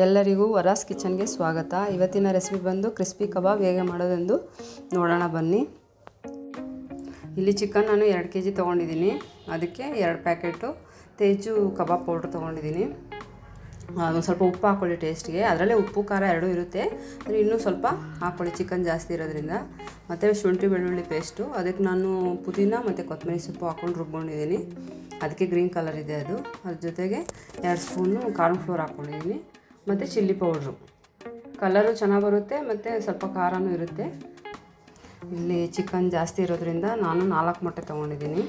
ಎಲ್ಲರಿಗೂ ವರಾಸ್ ಕಿಚನ್ಗೆ ಸ್ವಾಗತ. ಇವತ್ತಿನ ರೆಸಿಪಿ ಬಂದು ಕ್ರಿಸ್ಪಿ ಕಬಾಬ್ ಹೇಗೆ ಮಾಡೋದೆಂದು ನೋಡೋಣ ಬನ್ನಿ. ಇಲ್ಲಿ ಚಿಕನ್ ನಾನು 2 kg ತೊಗೊಂಡಿದ್ದೀನಿ. ಅದಕ್ಕೆ 2 ಪ್ಯಾಕೆಟು ತೇಜು ಕಬಾಬ್ ಪೌಡ್ರ್ ತೊಗೊಂಡಿದ್ದೀನಿ. ಒಂದು ಸ್ವಲ್ಪ ಉಪ್ಪು ಹಾಕ್ಕೊಳ್ಳಿ ಟೇಸ್ಟ್ಗೆ. ಅದರಲ್ಲೇ ಉಪ್ಪು ಖಾರ ಎರಡೂ ಇರುತ್ತೆ, ಅಂದರೆ ಇನ್ನೂ ಸ್ವಲ್ಪ ಹಾಕ್ಕೊಳ್ಳಿ ಚಿಕನ್ ಜಾಸ್ತಿ ಇರೋದ್ರಿಂದ. ಮತ್ತು ಶುಂಠಿ ಬೆಳ್ಳುಳ್ಳಿ ಪೇಸ್ಟು, ಅದಕ್ಕೆ ನಾನು ಪುದೀನ ಮತ್ತು ಕೊತ್ತಂಬರಿ ಸೊಪ್ಪು ಹಾಕ್ಕೊಂಡು ರುಬ್ಕೊಂಡಿದ್ದೀನಿ. ಅದಕ್ಕೆ ಗ್ರೀನ್ ಕಲರ್ ಇದೆ ಅದು. ಅದ್ರ ಜೊತೆಗೆ 2 ಸ್ಪೂನು ಕಾರ್ನ್ ಫ್ಲೋರ್ ಹಾಕ್ಕೊಂಡಿದ್ದೀನಿ. ಮತ್ತು ಚಿಲ್ಲಿ ಪೌಡ್ರು, ಕಲರು ಚೆನ್ನಾಗಿ ಬರುತ್ತೆ ಮತ್ತು ಸ್ವಲ್ಪ ಖಾರನೂ ಇರುತ್ತೆ. ಇಲ್ಲಿ ಚಿಕನ್ ಜಾಸ್ತಿ ಇರೋದ್ರಿಂದ ನಾನು 4 ಮೊಟ್ಟೆ ತೊಗೊಂಡಿದ್ದೀನಿ.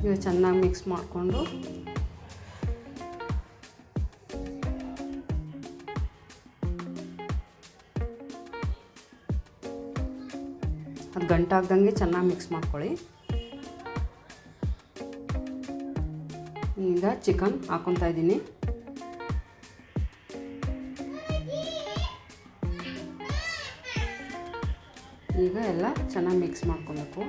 ಈಗ ಚೆನ್ನಾಗಿ ಮಿಕ್ಸ್ ಮಾಡಿಕೊಂಡು ಅದು ಗಂಟಾಗ್ದಂಗೆ ಚೆನ್ನಾಗಿ ಮಿಕ್ಸ್ ಮಾಡ್ಕೊಳ್ಳಿ. ಈಗ ಚಿಕನ್ ಹಾಕ್ಕೊತಾ ಇದ್ದೀನಿ. ಈಗ ಎಲ್ಲ ಚೆನ್ನಾಗಿ ಮಿಕ್ಸ್ ಮಾಡ್ಕೊಬೇಕು.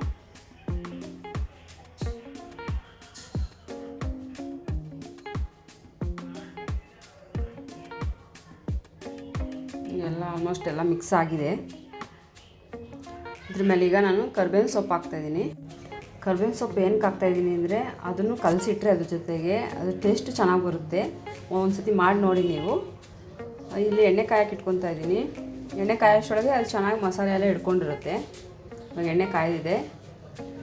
ಎಲ್ಲ ಆಲ್ಮೋಸ್ಟ್ ಎಲ್ಲ ಮಿಕ್ಸ್ ಆಗಿದೆ. ಇದ್ರ ಮೇಲೆ ಈಗ ನಾನು ಕರಿಬೇವಿನ ಸೊಪ್ಪು ಹಾಕ್ತಾಯಿದ್ದೀನಿ. ಕರಿಬೇವಿನ ಸೊಪ್ಪು ಏನಕ್ಕೆ ಹಾಕ್ತಾಯಿದ್ದೀನಿ ಅಂದರೆ ಅದನ್ನು ಕಲಸಿಟ್ರೆ ಅದ್ರ ಜೊತೆಗೆ ಅದು ಟೇಸ್ಟ್ ಚೆನ್ನಾಗಿ ಬರುತ್ತೆ. ಒಂದು ಸತಿ ಮಾಡಿ ನೋಡಿ ನೀವು. ಇಲ್ಲಿ ಎಣ್ಣೆ ಕಾಯಕ್ಕೆ ಇಟ್ಕೊತಾ ಇದ್ದೀನಿ. ಎಣ್ಣೆ ಕಾಯೋಷ್ಟೊಳಗೆ ಅದು ಚೆನ್ನಾಗಿ ಮಸಾಲೆ ಎಲ್ಲ ಹಿಡ್ಕೊಂಡಿರುತ್ತೆ. ಇವಾಗ ಎಣ್ಣೆ ಕಾಯ್ದಿದೆ,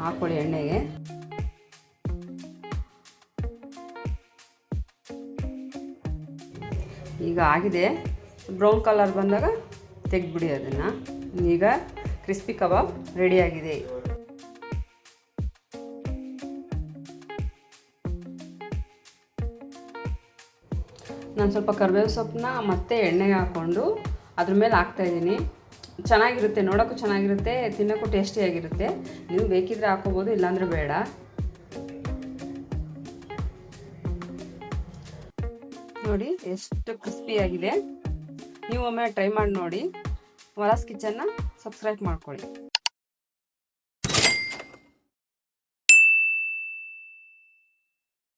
ಹಾಕ್ಕೊಳ್ಳಿ ಎಣ್ಣೆಗೆ. ಈಗ ಆಗಿದೆ. ಬ್ರೌನ್ ಕಲರ್ ಬಂದಾಗ ತೆಗೆದ್ಬಿಡಿ ಅದನ್ನು. ಈಗ ಕ್ರಿಸ್ಪಿ ಕಬಾಬ್ ರೆಡಿಯಾಗಿದೆ. ನಾನು ಸ್ವಲ್ಪ ಕರಿಬೇವು ಸೊಪ್ಪನ್ನ ಮತ್ತೆ ಎಣ್ಣೆಗೆ ಹಾಕ್ಕೊಂಡು ಅದ್ರ ಮೇಲೆ ಹಾಕ್ತಾಯಿದ್ದೀನಿ. ಚೆನ್ನಾಗಿರುತ್ತೆ, ನೋಡೋಕ್ಕೂ ಚೆನ್ನಾಗಿರುತ್ತೆ, ತಿನ್ನೋಕ್ಕೂ ಟೇಸ್ಟಿಯಾಗಿರುತ್ತೆ. ನೀವು ಬೇಕಿದ್ರೆ ಹಾಕ್ಕೋಬೋದು, ಇಲ್ಲಾಂದರೆ ಬೇಡ. ನೋಡಿ ಎಷ್ಟು ಕ್ರಿಸ್ಪಿಯಾಗಿದೆ. ನೀವು ಒಮ್ಮೆ ಟ್ರೈ ಮಾಡಿ ನೋಡಿ. ವರಾಸ್ ಕಿಚನ್ನ ಸಬ್ಸ್ಕ್ರೈಬ್ ಮಾಡ್ಕೊಳ್ಳಿ.